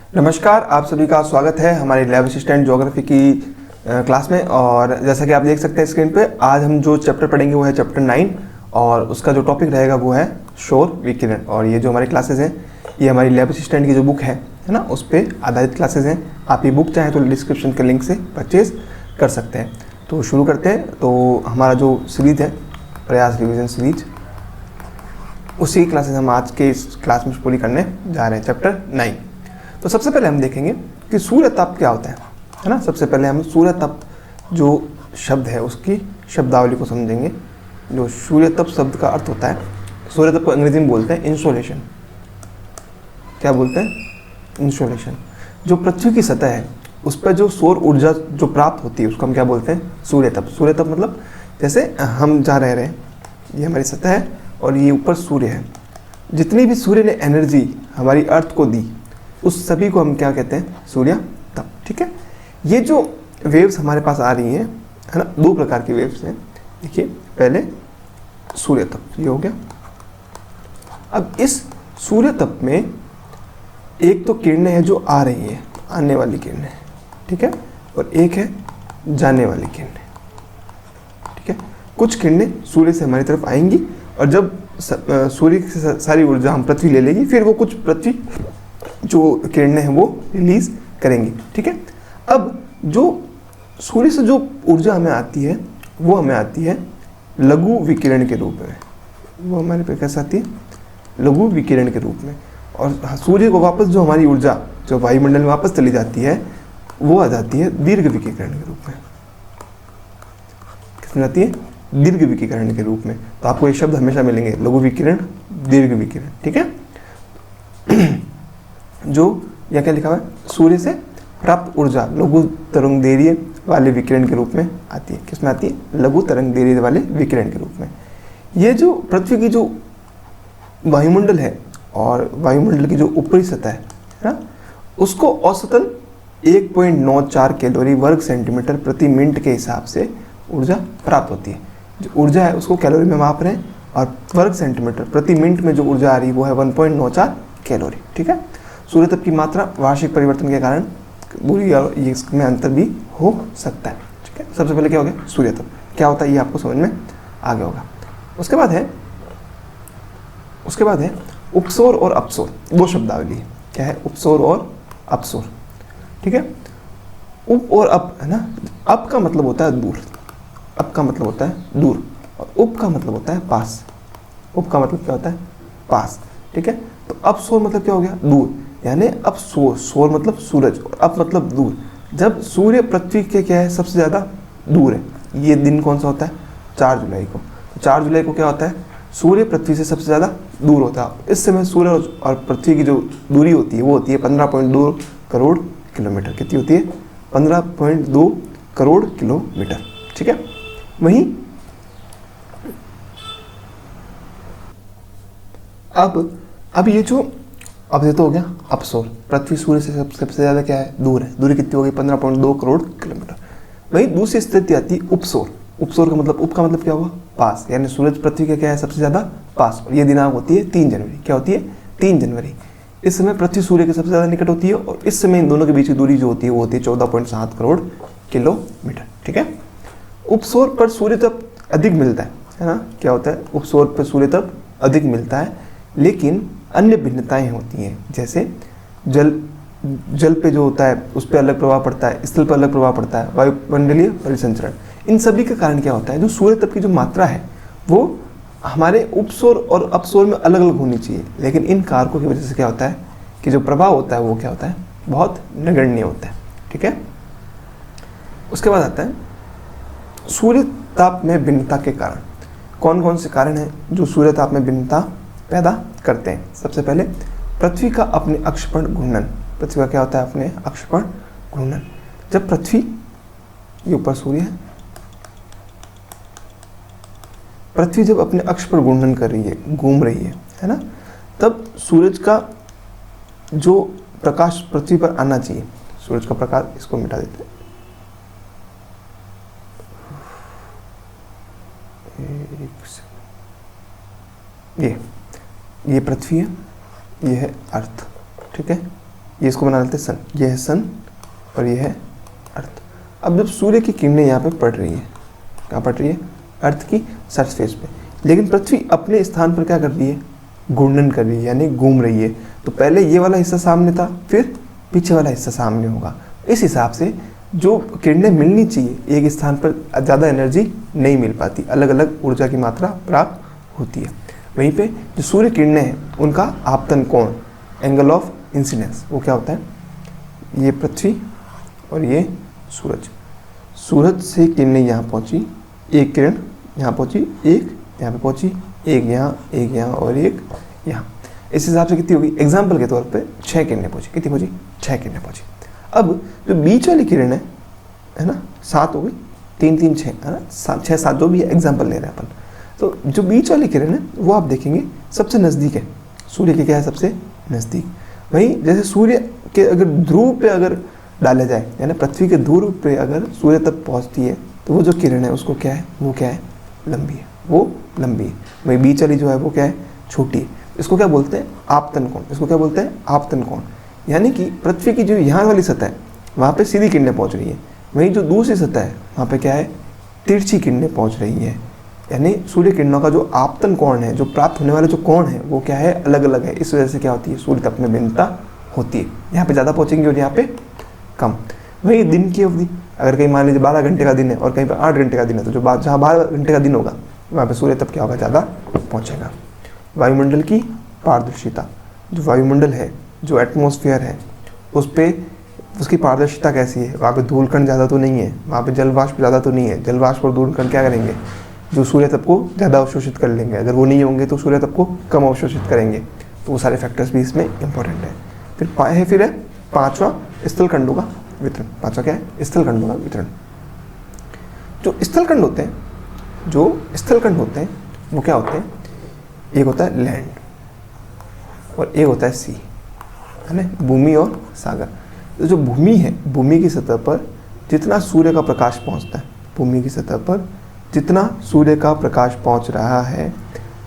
नमस्कार, आप सभी का स्वागत है हमारी लैब असिस्टेंट ज्योग्राफी की क्लास में। और जैसा कि आप देख सकते हैं स्क्रीन पे, आज हम जो चैप्टर पढ़ेंगे वो है चैप्टर 9 और उसका जो टॉपिक रहेगा वो है सौर विकिरण। और ये जो हमारी क्लासेस हैं ये हमारी लैब असिस्टेंट की जो बुक है ना, उस पर आधारित क्लासेस हैं। आप ये बुक चाहें तो डिस्क्रिप्शन के लिंक से परचेज कर सकते हैं। तो शुरू करते हैं। तो हमारा जो सीरीज है प्रयास रिविजन सीरीज, उसी क्लासेस हम आज के इस क्लास में पूरी करने जा रहे हैं, चैप्टर 9। तो सबसे पहले हम देखेंगे कि सूर्य ताप क्या होता है ना। सबसे पहले हम सूर्य ताप जो शब्द है उसकी शब्दावली को समझेंगे। जो सूर्य ताप शब्द का अर्थ होता है, सूर्य ताप को अंग्रेजी में बोलते हैं इंसोलेशन। क्या बोलते हैं? इंसोलेशन। जो पृथ्वी की सतह है उस पर जो सौर ऊर्जा जो प्राप्त होती है उसको हम क्या बोलते हैं? सूर्य ताप। सूर्य ताप मतलब जैसे हम जहाँ रह रहे हैं, ये हमारी सतह है और ये ऊपर सूर्य है। जितनी भी सूर्य ने एनर्जी हमारी अर्थ को दी उस सभी को हम क्या कहते हैं? सूर्य ताप। ठीक है। ये जो वेव्स हमारे पास आ रही हैं है ना, दो प्रकार की वेव्स हैं। देखिए, पहले सूर्य ताप, ये हो गया। अब इस सूर्य ताप में एक तो किरणें हैं जो आ रही हैं, आने वाली किरणें, ठीक है, और एक है जाने वाली किरणें। ठीक है। कुछ किरणें सूर्य से हमारी तरफ आएंगी और जब सूर्य की सारी ऊर्जा हम पृथ्वी ले लेगी, फिर वो कुछ पृथ्वी जो किरणें हैं वो रिलीज करेंगी। ठीक है। अब जो सूर्य से जो ऊर्जा हमें आती है वो हमें आती है लघु विकिरण के रूप में। वो हमारे पे कैसे आती है? लघु विकिरण के रूप में। और सूर्य को वापस जो हमारी ऊर्जा जो वायुमंडल में वापस चली जाती है वो आ जाती है दीर्घ विकिरण के रूप में। किसमें आती है? दीर्घ विकिरण के रूप में। तो आपको ये शब्द हमेशा मिलेंगे, लघु विकिरण, दीर्घ विकिरण। ठीक है। जो या क्या लिखा हुआ है? सूर्य से प्राप्त ऊर्जा लघु तरंग दैर्घ्य वाले विकिरण के रूप में आती है। किसमें आती है? लघु तरंग दैर्घ्य वाले विकिरण के रूप में। ये जो पृथ्वी की जो वायुमंडल है और वायुमंडल की जो ऊपरी सतह है ना, उसको औसतन 1.94 कैलोरी वर्ग सेंटीमीटर प्रति मिनट के हिसाब से ऊर्जा प्राप्त होती है। जो ऊर्जा है उसको कैलोरी में माप रहे हैं और वर्ग सेंटीमीटर प्रति मिनट में जो ऊर्जा आ रही है वो है 1.94 कैलोरी। ठीक है। सूर्य ताप की मात्रा वार्षिक परिवर्तन के कारण बुरी और ये इसमें अंतर भी हो सकता है। ठीक है। सबसे पहले क्या हो गया? सूर्य ताप क्या होता है ये आपको समझ में आ गया होगा। उसके बाद है उपसौर और अपसौर। दो शब्दावली है। क्या है? उपसौर और अपसौर। ठीक है। उप और अप है ना। अप का मतलब होता है दूर, अप का मतलब होता है दूर, और उप का मतलब होता है पास। उप का मतलब क्या होता है? पास। ठीक है। तो अपसौर मतलब क्या हो गया? दूर। यानी अब सौर मतलब सूरज और अप मतलब दूर। जब सूर्य पृथ्वी के क्या है? सबसे ज़्यादा दूर है। ये दिन कौन सा होता है? 4 जुलाई को। तो 4 जुलाई को क्या होता है? सूर्य पृथ्वी से सबसे ज़्यादा दूर होता है। इस समय सूर्य और पृथ्वी की जो दूरी होती है वो होती है 15.2 करोड़ किलोमीटर। कितनी होती है? 15.2 करोड़ किलोमीटर। ठीक है। वहीं अब ये जो अब ये तो हो गया अपसौर। पृथ्वी सूर्य से सबसे ज़्यादा क्या है? दूर है। दूरी कितनी हो गई? 15.2 करोड़ किलोमीटर। वहीं दूसरी स्थिति आती है उपसौर। उपसौर का मतलब, उप का मतलब क्या हुआ? पास। यानी सूरज पृथ्वी के क्या है? सबसे ज़्यादा पास। और ये दिनांक होती है 3 जनवरी। क्या होती है? 3 जनवरी। इस समय पृथ्वी सूर्य के सबसे ज़्यादा निकट होती है और इस समय इन दोनों के बीच की दूरी जो होती है वो होती है 14.7 करोड़ किलोमीटर। ठीक है। उपसौर पर सूर्य ताप अधिक मिलता है ना। क्या होता है? उपसौर पर सूर्य ताप अधिक मिलता है, लेकिन अन्य भिन्नताएं होती हैं। जैसे जल पे जो होता है उस पर अलग प्रभाव पड़ता है, स्थल पर अलग प्रभाव पड़ता है, वायुमंडलीय परिसंचरण। इन सभी का कारण क्या होता है? जो सूर्य ताप की जो मात्रा है वो हमारे उपसौर और अपसौर में अलग अलग होनी चाहिए, लेकिन इन कारकों की वजह से क्या होता है कि जो प्रभाव होता है वो क्या होता है? बहुत नगण्य होता है। ठीक है। उसके बाद आता है सूर्य ताप में भिन्नता के कारण। कौन कौन से कारण हैं जो सूर्य ताप में भिन्नता पैदा करते हैं? सबसे पहले पृथ्वी का अपने अक्ष पर घूर्णन। पृथ्वी का क्या होता है? अपने अक्ष पर घूर्णन। जब पृथ्वी, ये ऊपर सूर्य है, पृथ्वी जब अपने अक्ष पर घूर्णन कर रही है, घूम रही है ना, तब सूरज का जो प्रकाश पृथ्वी पर आना चाहिए, सूरज का प्रकाश, इसको मिटा देते हैं। ये पृथ्वी है, ये है अर्थ। ठीक है। ये इसको बना लेते हैं सन, ये है सन और ये है अर्थ। अब जब सूर्य की किरणें यहाँ पे पड़ रही है, कहाँ पड़ रही है? अर्थ की सरफेस पे, लेकिन पृथ्वी अपने स्थान पर क्या कर रही है? घूर्णन कर रही है, यानी घूम रही है। तो पहले ये वाला हिस्सा सामने था, फिर पीछे वाला हिस्सा सामने होगा। इस हिसाब से जो किरणें मिलनी चाहिए एक स्थान पर ज़्यादा एनर्जी नहीं मिल पाती, अलग अलग ऊर्जा की मात्रा प्राप्त होती है। वहीं पे जो सूर्य किरणें हैं उनका आपतन कोण, एंगल ऑफ इंसिडेंस, वो क्या होता है? ये पृथ्वी और ये सूरज, सूरज से किरणें यहाँ पहुँची, एक किरण यहाँ पहुँची, एक यहाँ पे पहुँची, एक यहाँ और एक यहाँ। इस हिसाब से कितनी होगी? एग्जाम्पल के तौर पे 6 किरणें पहुँची। कितनी पहुँची? 6 किरणें पहुँची। अब जो बीच वाली किरण है ना, 7 हो गई, 3 3 6 है ना, 6 7 जो भी है, एग्जाम्पल ले रहे हैं अपन। तो जो बीच वाली किरण है वो आप देखेंगे सबसे नज़दीक है, सूर्य के क्या है? सबसे नज़दीक। वहीं जैसे सूर्य के अगर ध्रुव पे अगर डाला जाए, यानी पृथ्वी के ध्रुव पे अगर सूर्य तक पहुँचती है तो वो जो किरण है उसको क्या है? वो क्या है? लंबी है, वो लंबी है। वही बीच वाली जो है वो क्या है? छोटी है। इसको क्या बोलते हैं? आपतन कोण। इसको क्या बोलते हैं? आपतन कोण। यानी कि पृथ्वी की जो यहाँ वाली सतह है वहाँ पे सीधी किरणें पहुँच रही है, वहीं जो दूसरी सतह है वहाँ पे क्या है? तिरछी किरणें पहुँच रही हैं। यानी सूर्य किरणों का जो आपतन कोण है, जो प्राप्त होने वाले जो कोण है, वो क्या है? अलग अलग है। इस वजह से क्या होती है? सूर्य तप में भिन्नता होती है। यहाँ पे ज़्यादा पहुँचेंगे और यहाँ पे कम। वही दिन की अवधि, अगर कहीं मान लीजिए 12 घंटे का दिन है और कहीं पर 8 घंटे का दिन है, तो जो जहाँ 12 घंटे का दिन होगा वहाँ पे सूर्य तप क्या होगा? ज़्यादा पहुँचेगा। वायुमंडल की पारदर्शिता, जो वायुमंडल है, जो एटमॉस्फेयर है, उस पर उसकी पारदर्शिता कैसी है? वहाँ पे धूल कण ज़्यादा तो नहीं है, वहाँ पे जल वाष्प ज़्यादा तो नहीं है। जल वाष्प और धूल कण क्या करेंगे? जो सूर्य तप को ज़्यादा अवशोषित कर लेंगे। अगर वो नहीं होंगे तो सूर्य तप को कम अवशोषित करेंगे। तो वो सारे फैक्टर्स भी इसमें इंपॉर्टेंट है। फिर है पाँचवा स्थलखंडों का वितरण। पाँचवा क्या है? स्थलखंडों का वितरण। जो स्थलखंड होते हैं वो क्या होते हैं? एक होता है लैंड और एक होता है सी, है ना, भूमि और सागर। तो जो भूमि है, भूमि की सतह पर जितना सूर्य का प्रकाश पहुंचता है, भूमि की सतह पर जितना सूर्य का प्रकाश पहुंच रहा है,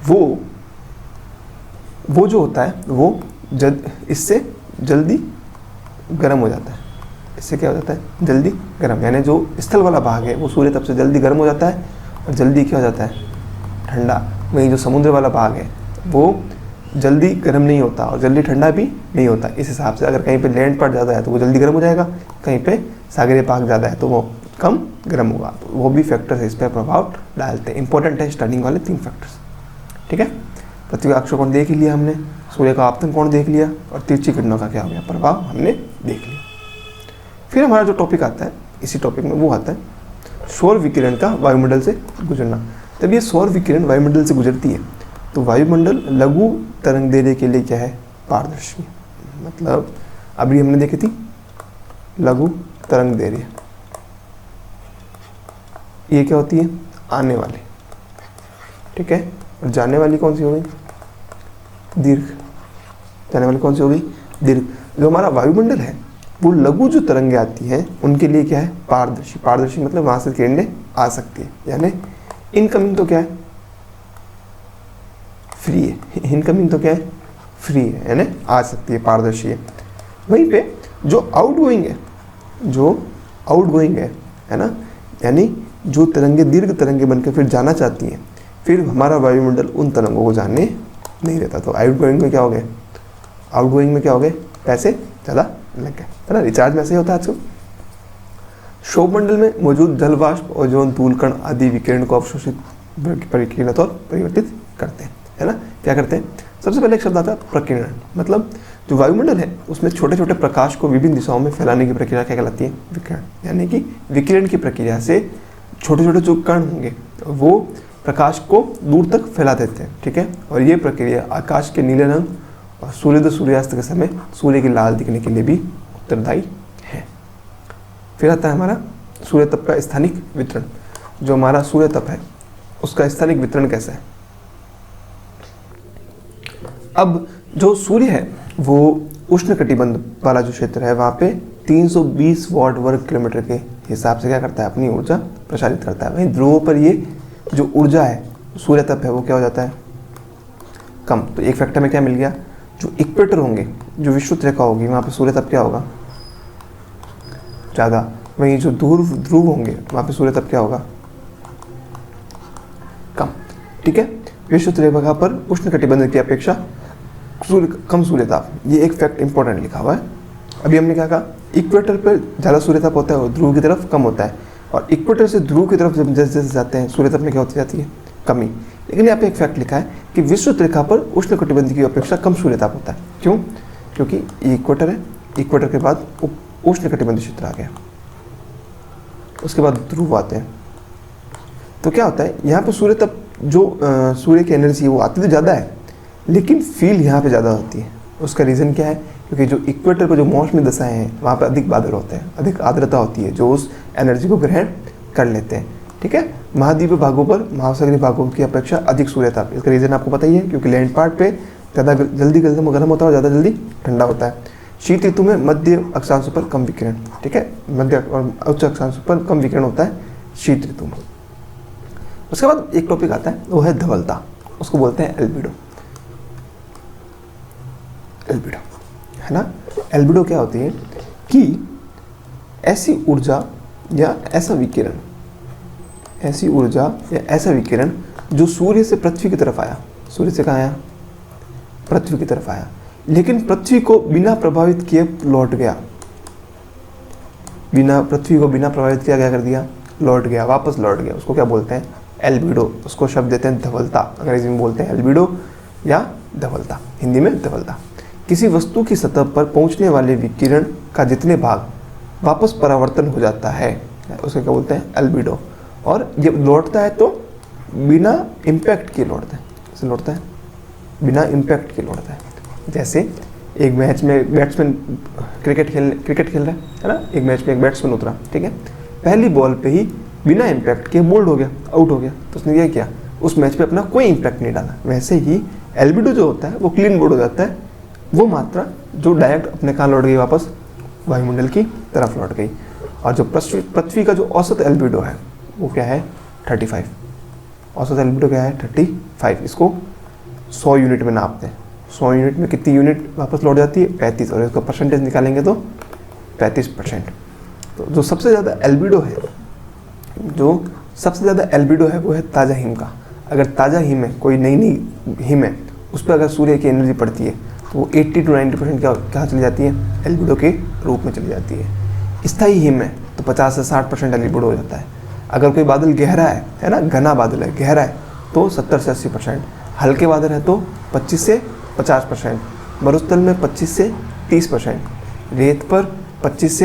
वो जो होता है वो इससे जल्दी गर्म हो जाता है। इससे क्या हो जाता है? जल्दी गर्म। यानी जो स्थल वाला भाग है वो सूर्य तप से जल्दी गर्म हो जाता है और जल्दी क्या हो जाता है? ठंडा। वहीं जो समुद्र वाला भाग है वो जल्दी गर्म नहीं होता और जल्दी ठंडा भी नहीं होता। इस हिसाब से अगर कहीं पे लैंड पार्ट ज़्यादा है तो वो जल्दी गर्म हो जाएगा, कहीं पे सागरीय भाग ज़्यादा है तो वो कम गर्म होगा। तो वो भी फैक्टर्स इस पर प्रभाव डालते हैं। इंपॉर्टेंट है स्टार्टिंग वाले 3 फैक्टर्स। ठीक है, पृथ्वी का अक्षर कोण देख लिया हमने, सूर्य का आपतन कोण देख लिया और तिरछी किरणों का क्या हो गया? प्रभाव हमने देख लिया। फिर हमारा जो टॉपिक आता है, इसी टॉपिक में वो आता है सौर विकिरण का वायुमंडल से गुजरना। जब ये सौर विकिरण वायुमंडल से गुजरती है तो वायुमंडल लघु तरंग दैर्ध्य के लिए क्या है? पारदर्शी। मतलब अभी हमने देखी थी लघु तरंग दैर्ध्य, ये क्या होती है? आने वाली। ठीक है, और जाने वाली कौन सी हो गई? दीर्घ। जाने वाली कौन सी हो गई? दीर्घ। जो हमारा वायुमंडल है वो लघु जो तरंगें आती हैं उनके लिए क्या है? पारदर्शी। पारदर्शी मतलब वहां से किरणें आ सकती है, यानी इनकमिंग तो क्या है? फ्री है। इनकमिंग तो क्या है? फ्री है, यानी आ सकती है, पारदर्शी है। वहीं पे जो आउटगोइंग है ना, यानी जो तरंगें दीर्घ तरंगें बनकर फिर जाना चाहती हैं, फिर हमारा वायुमंडल उन तरंगों को जानने नहीं देता। तो आउटगोइंग में क्या हो गए? आउटगोइंग में क्या हो गए? पैसे ज़्यादा लग गए, है ना। रिचार्ज में ऐसे ही होता है आजकल। क्षोभमंडल में मौजूद जल वाष्प और जो धूल कण आदि विकिरण को अवशोषित, परिकीर्णित और परिवर्तित करते हैं, है ना। क्या करते हैं? सबसे पहले एक शब्द आता है प्रकीर्णन। मतलब जो वायुमंडल है उसमें छोटे छोटे प्रकाश को विभिन्न दिशाओं में फैलाने की प्रक्रिया क्या कहलाती है? विकिरण। यानी कि विकिरण की प्रक्रिया से छोटे छोटे जो कण होंगे वो प्रकाश को दूर तक फैला देते हैं। ठीक है, और ये प्रक्रिया आकाश के नीले रंग और सूर्योदय सूर्यास्त के समय सूर्य की लाल दिखने के लिए भी उत्तरदायी है। फिर आता है हमारा सूर्य तप का स्थानिक वितरण। जो हमारा सूर्य तप है उसका स्थानिक वितरण कैसा है? अब जो सूर्य है वो उष्ण कटिबंध वाला जो क्षेत्र है वहाँ पे 320 वॉट वर्ग किलोमीटर के हिसाब से क्या करता है? अपनी ऊर्जा प्रसारित करता है। वहीं ध्रुवों पर ये जो ऊर्जा है, सूर्य तप है, वो क्या हो जाता है? कम। तो एक फैक्टर में क्या मिल गया? जो इक्वेटर होंगे जो विषुवत रेखा होगी वहाँ पे सूर्य ताप क्या होगा, ज़्यादा। वहीं जो ध्रुव होंगे वहाँ पे सूर्य ताप क्या होगा, कम। ठीक है, विषुवत रेखा पर उष्णकटिबंध की अपेक्षा कम सूर्य ताप, ये एक फैक्ट इंपॉर्टेंट लिखा हुआ है। अभी हमने क्या कहा, इक्वेटर पर ज़्यादा सूर्य ताप होता है और ध्रुव की तरफ कम होता है, और इक्वेटर से ध्रुव की तरफ जब जैसे जैसे जाते हैं सूर्य ताप में क्या होती जाती है, कमी। लेकिन यहाँ पे एक फैक्ट लिखा है कि विषुवत रेखा पर उष्णकटिबंध की अपेक्षा कम सूर्य ताप होता है। क्यों? क्योंकि ये इक्वेटर है, इक्वेटर के बाद उष्णकटिबंधीय क्षेत्र आ गया, उसके बाद ध्रुव आते हैं। तो क्या होता है, यहाँ पे सूर्य ताप जो सूर्य की एनर्जी है वो आती तो ज़्यादा है, लेकिन फील यहाँ पे ज़्यादा होती है। उसका रीज़न क्या है, क्योंकि जो इक्वेटर पर जो मौसमी दशाएं हैं वहाँ पे अधिक बादल होते हैं, अधिक आर्द्रता होती है जो उस एनर्जी को ग्रहण कर लेते हैं। ठीक है, महाद्वीपीय भागों पर महासागरीय भागों की अपेक्षा अधिक सूर्य ताप। इसका रीज़न आपको पता ही है, क्योंकि लैंड पार्ट पे ज़्यादा जल्दी गर्म होता है और ज़्यादा जल्दी ठंडा होता है। शीत ऋतु में मध्य अक्षांशों पर कम विकिरण, ठीक है, मध्य और उच्च अक्षांशों पर कम विकिरण होता है शीत ऋतु में। उसके बाद एक टॉपिक आता है, वो है धवलता, उसको बोलते हैं एल्बिडो। एल्बिडो है ना, एल्बिडो क्या होती है कि ऐसी ऊर्जा या ऐसा विकिरण, ऐसी ऊर्जा या ऐसा विकिरण जो सूर्य से पृथ्वी की तरफ आया, सूर्य से कहाँ आया, पृथ्वी की तरफ आया, लेकिन पृथ्वी को बिना प्रभावित किए लौट गया, पृथ्वी को बिना प्रभावित किया क्या कर दिया, लौट गया, वापस लौट गया, उसको क्या बोलते हैं, एल्बिडो। उसको शब्द देते हैं धवलता, अंग्रेजी में बोलते हैं एल्बिडो या धवलता, हिंदी में धवलता। किसी वस्तु की सतह पर पहुंचने वाले विकिरण का जितने भाग वापस परावर्तन हो जाता है उसे क्या बोलते हैं, एल्बिडो। और जब लौटता है तो बिना इम्पैक्ट के लौटता है, कैसे लौटता है, बिना इम्पैक्ट के लौटता है। जैसे एक मैच में बैट्समैन क्रिकेट खेल रहा है ना, एक मैच में एक बैट्समैन उतरा, ठीक है, पहली बॉल पे ही बिना इम्पैक्ट के बोल्ड हो गया, आउट हो गया, तो उसने क्या किया, उस मैच पे अपना कोई इम्पैक्ट नहीं डाला। वैसे ही एल्बिडो जो होता है वो क्लीन बोल्ड हो जाता है, वो मात्रा जो डायरेक्ट अपने कहाँ लौट गई, वापस वायुमंडल की तरफ लौट गई। और जो पृथ्वी का जो औसत एल्बिडो है वो क्या है, 35। औसत एल्बिडो क्या है, 35। इसको 100 यूनिट में नापते हैं। 100 यूनिट में कितनी यूनिट वापस लौट जाती है, 35, और इसका परसेंटेज निकालेंगे तो 35%। तो जो सबसे ज़्यादा एल्बिडो है, जो सबसे ज़्यादा एल्बिडो है वो है ताज़ा हिम का। अगर ताज़ा हिम है, कोई नई नई हिम है, उस पर अगर सूर्य की एनर्जी पड़ती है तो वो 80 to 90% क्या चली जाती है, एल्बिडो के रूप में चली जाती है। स्थायी हिम है तो 50 से 60% एल्बिडो हो जाता है। अगर कोई बादल गहरा है ना, घना बादल है, गहरा है, तो 70 से 80%। हल्के बादल है तो 25 से 50%। मरुस्थल में 25 से 30%। रेत पर 20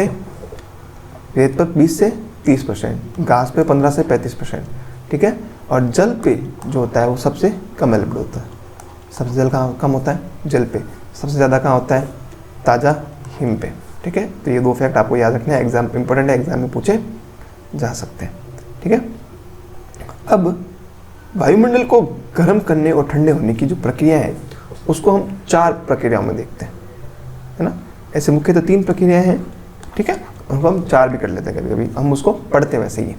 से 30%। घास पे 15 से 35%। ठीक है, और जल पे जो होता है वो सबसे कम एल्बिडो होता है। सबसे जल कहाँ कम होता है, जल पे। सबसे ज़्यादा कहाँ होता है, ताज़ा हिम पे। ठीक है, तो ये 2 फैक्ट आपको याद रखना है, एग्जाम इंपॉर्टेंट है, एग्जाम में पूछे जा सकते हैं। ठीक है, अब वायुमंडल को गर्म करने और ठंडे होने की जो प्रक्रिया है उसको हम 4 प्रक्रियाओं में देखते हैं, है ना। ऐसे मुख्यतः 3 प्रक्रियाएं हैं, ठीक है, उनको हम 4 भी कर लेते हैं, कभी कभी हम उसको पढ़ते हैं वैसे ही।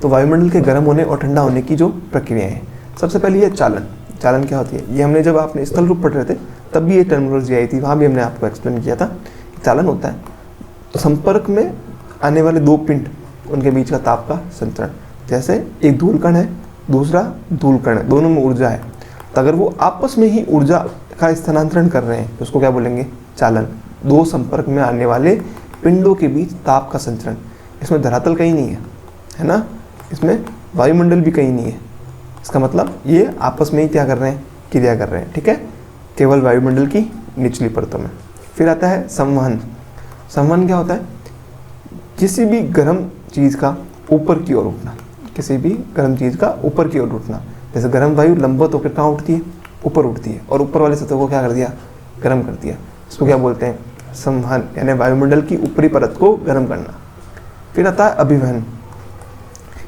तो वायुमंडल के गर्म होने और ठंडा होने की जो प्रक्रियाएं हैं, सबसे पहले ये चालन। चालन क्या होती है, ये हमने जब आपने स्थल रूप पढ़ रहे थे तब भी ये टर्मिनोलॉजी आई थी, वहाँ भी हमने आपको एक्सप्लेन किया था। चालन होता है संपर्क में आने वाले 2 पिंड, उनके बीच का ताप का संतरण। जैसे एक धूलकण है, दूसरा धूलकण है, दोनों में ऊर्जा है, तो अगर वो आपस में ही ऊर्जा का स्थानांतरण कर रहे हैं तो उसको क्या बोलेंगे, चालन। 2 संपर्क में आने वाले पिंडों के बीच ताप का संचरण। इसमें धरातल कहीं नहीं है ना, इसमें वायुमंडल भी कहीं नहीं है। इसका मतलब ये आपस में ही क्या कर रहे हैं, क्रिया कर रहे हैं। ठीक है, केवल वायुमंडल की निचली परतों में। फिर आता है संवहन। संवहन क्या होता है, किसी भी गर्म चीज़ का ऊपर की ओर उठना, किसी भी गर्म चीज़ का ऊपर की ओर उठना। जैसे गर्म वायु लंबवत होकर कहाँ उठती है, ऊपर उठती है, और ऊपर वाले सतह को क्या कर दिया, गर्म कर दिया। इसको क्या बोलते हैं, संवहन, यानी वायुमंडल की ऊपरी परत को गर्म करना। फिर आता है अभिवहन।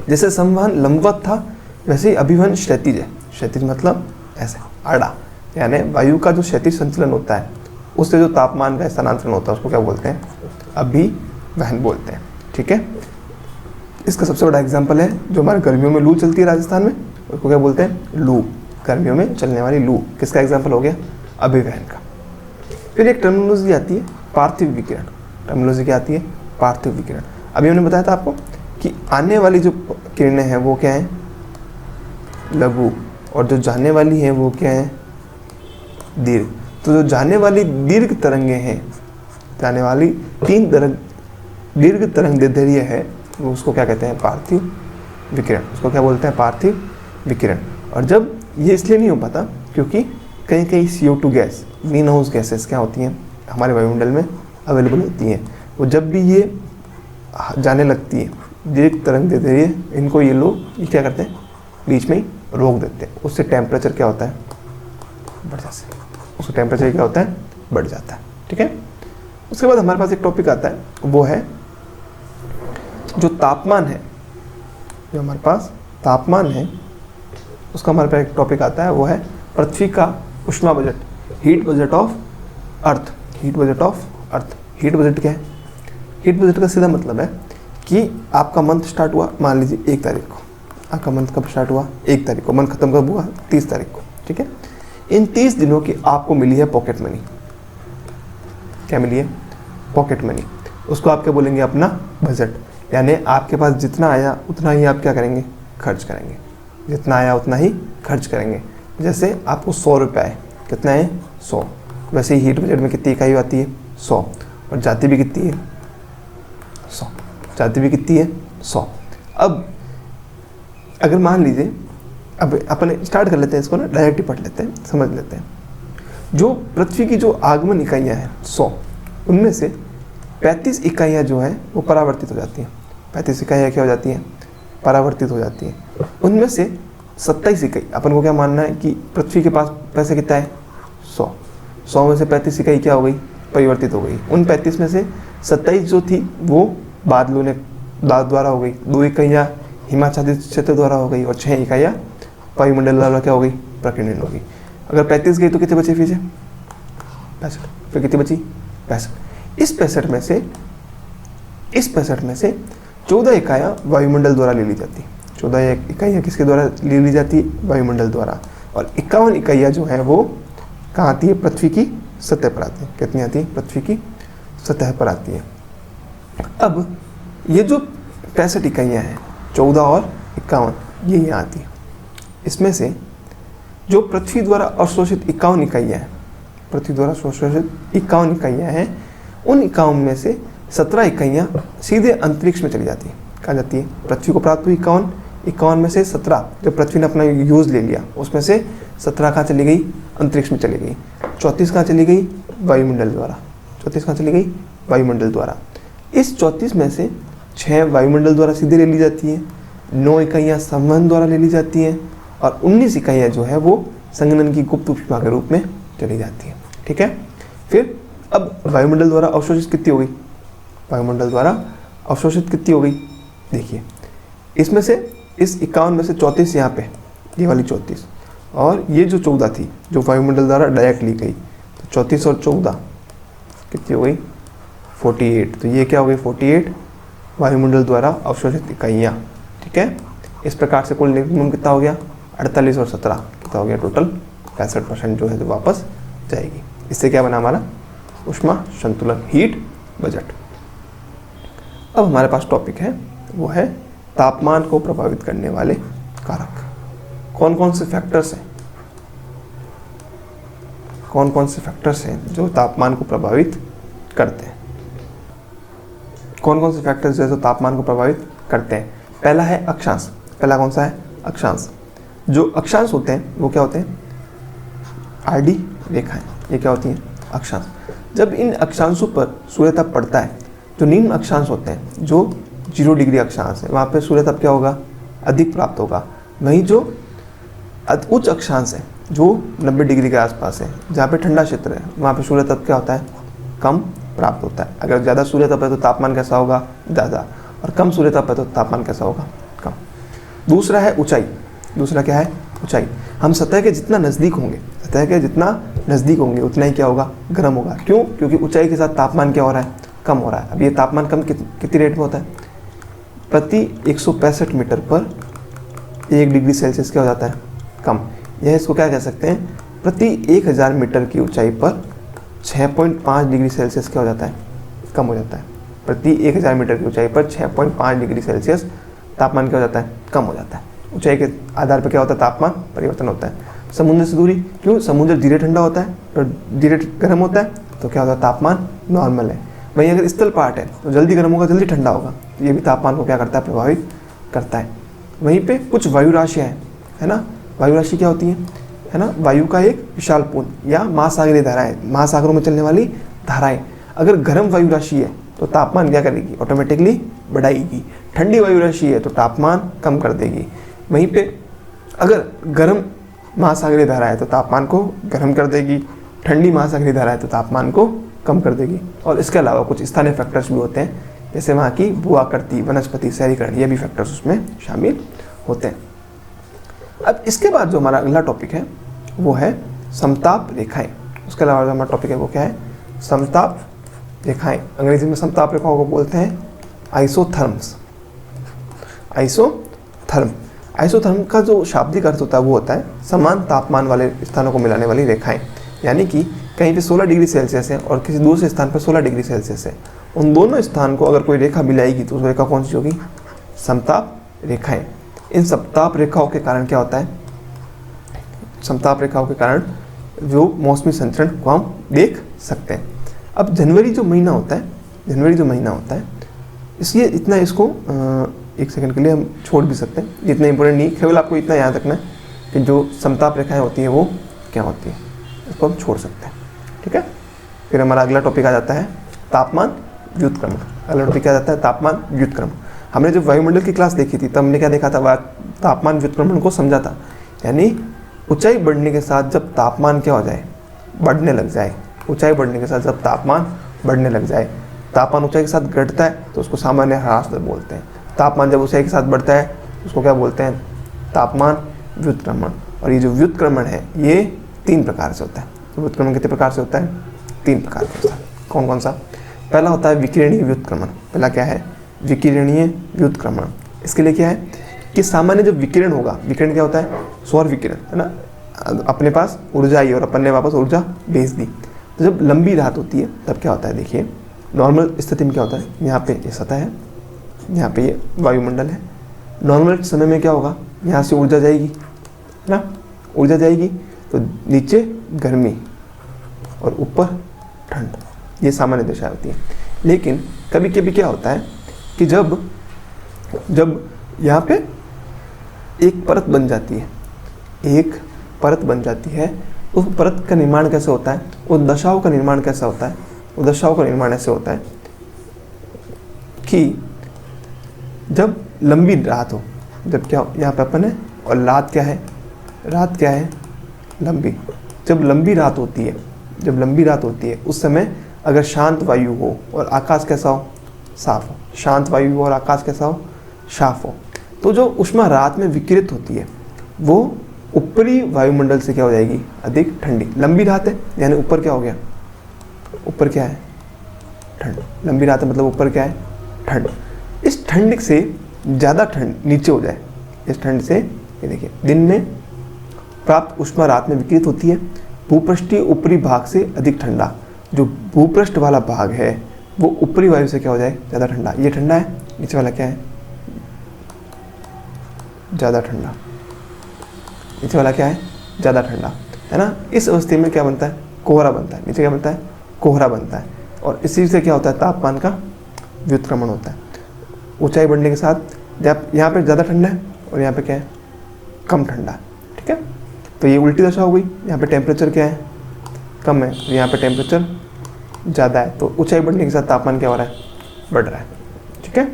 जैसे संवहन लंबवत था वैसे ही अभिवहन क्षैतिज है। क्षैतिज मतलब ऐसे आड़ा, यानी वायु का जो क्षैतिज संचलन होता है उससे जो तापमान का स्थानांतरण होता है उसको क्या बोलते हैं, अभिवहन बोलते हैं। ठीक है, इसका सबसे बड़ा एग्जाम्पल है जो हमारे गर्मियों में लू चलती है राजस्थान में, उसको क्या बोलते हैं, लू। गर्मियों में चलने वाली लू किसका एग्जाम्पल हो गया, अभिवहन का। फिर एक टर्मिनोलॉजी आती है पार्थिव विकिरण। टर्मिनोलॉजी क्या आती है? पार्थिव विकिरण। अभी हमने बताया था आपको कि आने वाली जो किरणें हैं वो क्या है? लघु, और जो जाने वाली हैं वो क्या है? दीर्घ। तो जो जाने वाली दीर्घ तरंगे हैं, जाने वाली 3 दीर्घ तरंग दैर्ध्य है, वो उसको क्या कहते हैं? पार्थिव विकिरण। उसको क्या बोलते हैं? पार्थिव विकिरण। और जब ये इसलिए नहीं हो पाता क्योंकि कहीं कहीं CO2 gas, green house gases क्या होती हैं हमारे वायुमंडल में अवेलेबल होती हैं। वो जब भी ये जाने लगती है दीर्घ तरंग दैर्ध्य, इनको ये लोग ये क्या करते हैं? बीच में ही रोक देते हैं। उससे टेम्परेचर क्या होता है? बढ़ जाता है। उसका टेम्परेचर क्या होता है? बढ़ जाता है। ठीक है। उसके बाद हमारे पास एक टॉपिक आता है, वो है जो तापमान है। जो हमारे पास तापमान है उसका हमारे पास एक टॉपिक आता है, वो है पृथ्वी का ऊष्मा budget, heat budget of earth. Heat budget of earth. Heat budget क्या है? हीट बजट का सीधा मतलब है कि आपका मंथ स्टार्ट हुआ मान लीजिए 1 तारीख को। आपका मंथ कब स्टार्ट हुआ? 1 तारीख को। मंथ खत्म कब हुआ? 30 तारीख को। ठीक है। इन 30 दिनों की आपको मिली है पॉकेट मनी। क्या मिली है? Pocket money. उसको आप क्या बोलेंगे? अपना बजट। यानी आपके पास जितना आया उतना ही आप क्या करेंगे? खर्च करेंगे। जितना आया उतना ही खर्च करेंगे। जैसे आपको 100 रुपये आए, कितना है? 100। वैसे ही हीट बजट में कितनी इकाई आती है? 100। और जाती भी कितनी है? 100। जाती भी कितनी है? 100। अब अगर मान लीजिए, अब अपन स्टार्ट कर लेते हैं इसको ना, डायरेक्ट ही पढ़ लेते हैं, समझ लेते हैं। जो पृथ्वी की जो आगमन इकाइयाँ हैं 100, उनमें से 35 इकाइयाँ जो हैं वो परावर्तित हो जाती हैं। 35 इकाइयाँ क्या हो जाती हैं? परावर्तित हो जाती हैं। उनमें से 27 इकाई, अपन को क्या मानना है कि पृथ्वी के पास पैसे कितना है? 100। 100 में से 35 इकाई क्या हो गई? परिवर्तित हो गई। उन 35 में से 27 जो थी वो बादलों ने द्वारा हो गई, 2 इकाइयाँ हिमाच्छादित क्षेत्र द्वारा हो गई, और 6 इकाइयाँ वायुमंडल द्वारा क्या हो गई? प्रकीर्णन हो गई। अगर 35 गई तो कितने बचे फिर से? 65। फिर कितनी बची? 65। इस 65 में से 14 इकाइयाँ वायुमंडल द्वारा ले ली जाती है। 14 इकाइयाँ किसके द्वारा ले ली जाती है? वायुमंडल द्वारा। और 51 इकाइयाँ जो है वो कहाँ आती है? पृथ्वी की सतह पर आती है। कितनी आती है? पृथ्वी की सतह पर आती है। अब ये जो 65 इकाइयाँ हैं, 14 और 51, ये यहाँ आती है। इसमें से जो पृथ्वी द्वारा अवशोषित 51 इकाइयाँ हैं, पृथ्वी द्वारा अवशोषित 51 इकाइयाँ हैं, उन 51 में से 17 इकाइयाँ सीधे अंतरिक्ष में चली जाती है। कहाँ जाती है? पृथ्वी को प्राप्त हुई 51 में से 17 जब पृथ्वी ने अपना यूज़ ले लिया, उसमें से 17 कहाँ चली गई? अंतरिक्ष में चली गई। 34 कहाँ चली गई? वायुमंडल द्वारा। 34 कहाँ चली गई? वायुमंडल द्वारा। इस 34 में से 6 वायुमंडल द्वारा सीधे ले ली जाती हैं, 9 इकाइयाँ संवहन द्वारा ले ली जाती हैं, और 19 इकाइयाँ जो है वो संघनन की गुप्त ऊष्मा के रूप में चली जाती है। ठीक है। फिर अब वायुमंडल द्वारा अवशोषित कितनी हो गई? वायुमंडल द्वारा अवशोषित कितनी हो गई? देखिए, इसमें से इस 51 में से 34 यहाँ पे, ये वाली 34, और ये जो 14 थी जो वायुमंडल द्वारा डायरेक्ट ली गई, तो 34 और 14 कितनी हो गई? 48। तो ये क्या हो गई? 48 वायुमंडल द्वारा अवशोषित इकाइयाँ। ठीक है। इस प्रकार से कुल निर्गमन कितना हो गया? 48 और 17 कितना हो गया? टोटल 65% जो है जो वापस जाएगी। इससे क्या बना हमारा? ऊष्मा संतुलन, हीट बजट। अब हमारे पास टॉपिक है, वो है तापमान को प्रभावित करने वाले कारक। कौन कौन से फैक्टर्स हैं? कौन कौन से फैक्टर्स हैं जो तापमान को प्रभावित करते हैं? कौन कौन से फैक्टर्स जो तापमान को प्रभावित करते हैं? पहला है अक्षांश। पहला कौन सा है? अक्षांश। जो अक्षांश होते हैं वो क्या होते हैं? आरडी रेखाएं, ये क्या होती हैं? अक्षांश। जब इन अक्षांशों पर सूर्यताप पड़ता है, जो निम्न अक्षांश होते हैं, जो 0 डिग्री अक्षांश है, वहाँ पे सूर्यताप क्या होगा? अधिक प्राप्त होगा। वहीं जो उच्च अक्षांश है, जो 90 डिग्री के आसपास है, जहाँ पे ठंडा क्षेत्र है, वहाँ पे सूर्यताप क्या होता है? कम प्राप्त होता है। अगर ज़्यादा सूर्यताप है तो तापमान कैसा होगा? ज़्यादा। और कम सूर्यताप है तो तापमान कैसा होगा? कम। दूसरा है ऊंचाई। दूसरा क्या है? ऊंचाई। हम सतह के जितना नज़दीक होंगे, सतह के जितना नज़दीक होंगे उतना ही क्या होगा? गर्म होगा। क्यों? क्योंकि ऊंचाई के साथ तापमान क्या हो रहा है? कम हो रहा है। अब ये तापमान कम कितनी रेट में होता है? प्रति 165 मीटर पर 1 डिग्री सेल्सियस क्या हो जाता है? कम। यह इसको क्या कह सकते हैं? प्रति 1000 मीटर की ऊंचाई पर 6.5 डिग्री सेल्सियस क्या हो जाता है, कम हो जाता है। प्रति 1000 मीटर की ऊंचाई पर 6.5 डिग्री सेल्सियस तापमान क्या हो जाता है, कम हो जाता है। ऊंचाई के आधार पर क्या होता है, तापमान परिवर्तन होता है। समुद्र से दूरी, क्यों, समुद्र धीरे ठंडा होता है तो धीरे गर्म होता है, तो क्या होता है, तापमान नॉर्मल है। वहीं अगर स्थल पार्ट है तो जल्दी गर्म होगा, जल्दी ठंडा होगा, तो ये भी तापमान को क्या करता है, प्रभावित करता है। वहीं पे कुछ वायु राशियाँ हैं, है ना। वायु राशि क्या होती है ना, वायु का एक विशाल पूर्ण या महासागरीय धाराएं, महासागरों में चलने वाली धाराएं। अगर गर्म वायु राशि है तो तापमान क्या करेगी, ऑटोमेटिकली बढ़ाएगी। ठंडी वायु राशि है तो तापमान कम कर देगी। वहीं पे अगर गर्म महासागरीय धारा है तो तापमान को गर्म कर देगी, ठंडी महासागरीय धारा है तो तापमान को कम कर देगी। और इसके अलावा कुछ स्थानीय फैक्टर्स भी होते हैं, जैसे वहाँ की भू-आकृति, वनस्पति, शहरीकरण, ये भी फैक्टर्स उसमें शामिल होते हैं। अब इसके बाद जो हमारा अगला टॉपिक है वो है समताप रेखाएं। उसके अलावा जो हमारा टॉपिक है वो क्या है, समताप रेखाएं। अंग्रेजी में समताप रेखाओं को बोलते हैं आइसोथर्म्स। आइसोथर्म का जो शाब्दिक अर्थ होता है वो होता है समान तापमान वाले स्थानों को मिलाने वाली रेखाएं। यानी कि कहीं पे 16 डिग्री सेल्सियस है और किसी दूसरे स्थान पर 16 डिग्री सेल्सियस है, उन दोनों स्थान को अगर कोई रेखा मिलाएगी तो उस रेखा कौन सी होगी, समताप रेखाएं। इन समताप रेखाओं के कारण क्या होता है, समताप रेखाओं के कारण जो मौसमी संचरण को हम देख सकते हैं। अब जनवरी जो महीना होता है, इसलिए इतना इसको एक सेकंड के लिए हम छोड़ भी सकते हैं, इतना इंपॉर्टेंट नहीं, केवल आपको इतना याद रखना है कि जो समताप रेखाएं होती हैं वो क्या होती है, इसको हम छोड़ सकते हैं। ठीक है, फिर हमारा अगला टॉपिक आ जाता है तापमान व्युत्क्रमण। अगला टॉपिक आ जाता है तापमान व्युत्क्रमण। हमने जब वायुमंडल की क्लास देखी थी तब हमने क्या देखा था, तापमान व्युत्क्रमण को समझा था। यानी ऊंचाई बढ़ने के साथ जब तापमान क्या हो जाए, बढ़ने लग जाए, ऊंचाई बढ़ने के साथ जब तापमान बढ़ने लग जाए, तापमान ऊंचाई के साथ घटता है तो उसको सामान्य ह्रास दर बोलते हैं। तापमान जब ऊंचाई के साथ बढ़ता है उसको क्या बोलते हैं, तापमान व्युत्क्रमण। और ये जो व्युत्क्रमण है ये 3 प्रकार से होता है। तो व्युत्क्रमण कितने प्रकार से होता है, 3 प्रकार से होता है। कौन कौन सा, पहला होता है विकिरणीय व्युत्क्रमण। पहला क्या है, विकिरणीय व्युत्क्रमण। इसके लिए क्या है कि सामान्य जब विकिरण होगा, विकिरण क्या होता है, सौर विकिरण, है ना, अपने पास ऊर्जा आई और अपन ने वापस ऊर्जा भेज दी। तो जब लंबी रात होती है तब क्या होता है, देखिए नॉर्मल स्थिति में क्या होता है, यहाँ पे ये सतह है, यहाँ पे ये वायुमंडल है। नॉर्मल समय में क्या होगा, यहाँ से ऊर्जा जाएगी, है ना, ऊर्जा जाएगी तो नीचे गर्मी और ऊपर ठंड, ये सामान्य दशा होती है। लेकिन कभी कभी क्या होता है कि जब यहाँ पे एक परत बन जाती है, उस परत का निर्माण कैसे होता है, उस दशाओं का निर्माण कैसा होता है, उस दशाओं का निर्माण ऐसे होता है कि जब लंबी रात हो, जब क्या यहाँ पे अपन है और रात क्या है, लंबी। जब लंबी रात होती है उस समय अगर शांत वायु हो और आकाश कैसा हो, साफ हो, शांत वायु हो और आकाश कैसा हो, साफ हो, तो जो ऊष्मा रात में विकिरित होती है वो ऊपरी वायुमंडल से क्या हो जाएगी, अधिक ठंडी। लंबी रात है यानी ऊपर क्या हो गया, ऊपर क्या है, ठंड। लंबी रात है मतलब ऊपर क्या है, ठंड। इस ठंड से ज़्यादा ठंड नीचे हो जाए, इस ठंड से, ये देखिए दिन में प्राप्त ऊष्मा रात में विकिरित होती है, भूपृष्ठीय ऊपरी भाग से अधिक ठंडा। जो भूपृष्ठ वाला भाग है वो ऊपरी वायु से क्या हो जाए, ज़्यादा ठंडा। ये ठंडा है, नीचे वाला क्या है, ज़्यादा ठंडा। नीचे वाला क्या है, ज़्यादा ठंडा, है ना। इस अवस्था में क्या बनता है, कोहरा बनता है। नीचे क्या बनता है, कोहरा बनता है। और इसी से क्या होता है, तापमान का व्युत्क्रमण होता है। ऊंचाई बढ़ने के साथ जब यहाँ पे ज़्यादा ठंडा है और यहाँ पे क्या है, कम ठंडा। ठीक है, तो ये उल्टी दशा हो गई। यहाँ पे टेम्परेचर क्या है, कम है, और यहाँ पे टेम्परेचर ज़्यादा है। तो ऊंचाई बढ़ने के साथ तापमान क्या हो रहा है, बढ़ रहा है। ठीक है,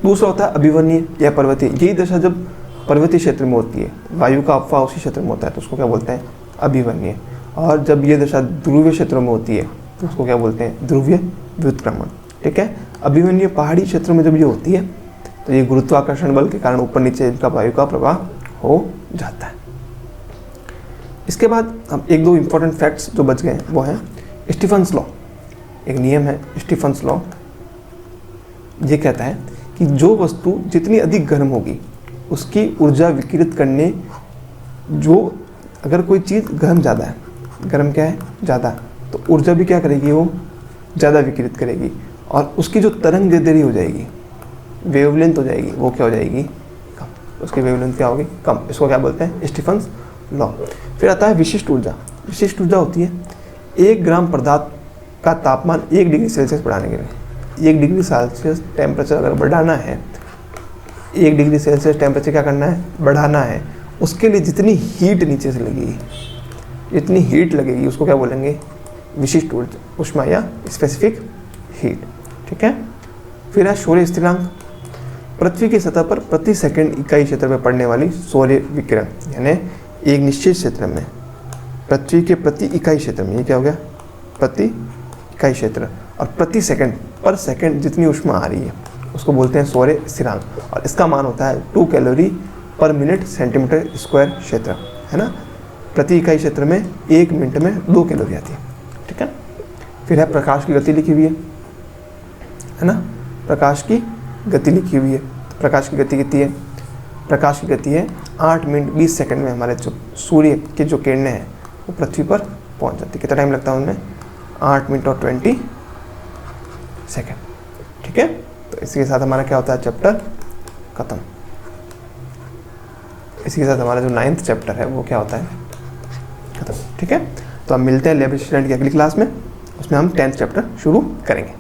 दूसरा होता है अभिवर्णीय या पर्वतीय। यही दशा जब पर्वतीय क्षेत्र में होती है, वायु का अफवाह उसी क्षेत्र में होता है, तो उसको क्या बोलते हैं, अभिवर्णीय। और जब ये दशा ध्रुवीय क्षेत्रों में होती है तो उसको क्या बोलते हैं, ध्रुवीय व्युत्क्रमण। ठीक है, अभिवर्णीय पहाड़ी क्षेत्रों में जब ये होती है तो ये गुरुत्वाकर्षण बल के कारण ऊपर नीचे इनका वायु का प्रवाह हो जाता है। इसके बाद हम 1-2 इंपॉर्टेंट फैक्ट्स जो बच गए वो हैं स्टीफन्स लॉ। एक नियम है स्टीफन्स लॉ, ये कहता है कि जो वस्तु जितनी अधिक गर्म होगी उसकी ऊर्जा विकिरित करने, जो अगर कोई चीज़ गर्म ज़्यादा है, गर्म क्या है, ज़्यादा, तो ऊर्जा भी क्या करेगी, वो ज़्यादा विकिरित करेगी और उसकी जो तरंग दैर्ध्य हो जाएगी, वेवलेंथ हो जाएगी, वो क्या हो जाएगी, कम। उसकी वेवलेंथ क्या होगी, कम। इसको क्या बोलते हैं, स्टीफन्स लॉ। फिर आता है विशिष्ट ऊर्जा। विशिष्ट ऊर्जा होती है 1 ग्राम पदार्थ का तापमान 1 डिग्री सेल्सियस बढ़ाने के लिए। 1 डिग्री सेल्सियस टेम्परेचर अगर बढ़ाना है, 1 डिग्री सेल्सियस टेम्परेचर क्या करना है, बढ़ाना है, उसके लिए जितनी हीट नीचे से लगेगी, जितनी हीट लगेगी उसको क्या बोलेंगे, विशिष्ट ऊर्जा, ऊष्मा या स्पेसिफिक हीट। ठीक है। फिर है सौर्य स्थिरांक। पृथ्वी की सतह पर प्रति सेकंड इकाई क्षेत्र में पड़ने वाली सौर्य विकिरण, यानी एक निश्चित क्षेत्र में, पृथ्वी के प्रति इकाई क्षेत्र में, ये क्या हो गया, प्रति इकाई क्षेत्र, और प्रति सेकंड, पर सेकंड जितनी ऊष्मा आ रही है उसको बोलते हैं सौर्य स्थिरांक, और इसका मान होता है 2 कैलोरी पर मिनट सेंटीमीटर स्क्वायर क्षेत्र, है ना। प्रति इकाई क्षेत्र में 1 मिनट में 2 कैलोरी आती है। ठीक है। फिर है प्रकाश की गति लिखी हुई है ना, प्रकाश की गति लिखी हुई है। तो प्रकाश की गति कितनी है, प्रकाश की गति है 8 मिनट 20 सेकंड में हमारे जो सूर्य के जो किरणें हैं वो पृथ्वी पर पहुंच जाती है। कितना टाइम लगता है उनमें, 8 मिनट और 20 सेकंड। ठीक है। तो इसी के साथ हमारा क्या होता है, चैप्टर खत्म। इसी के साथ हमारा जो 9th चैप्टर है वो क्या होता है, खत्म। ठीक है। तो हम मिलते हैं लैब असिस्टेंट की अगली क्लास में, उसमें हम 10th चैप्टर शुरू करेंगे।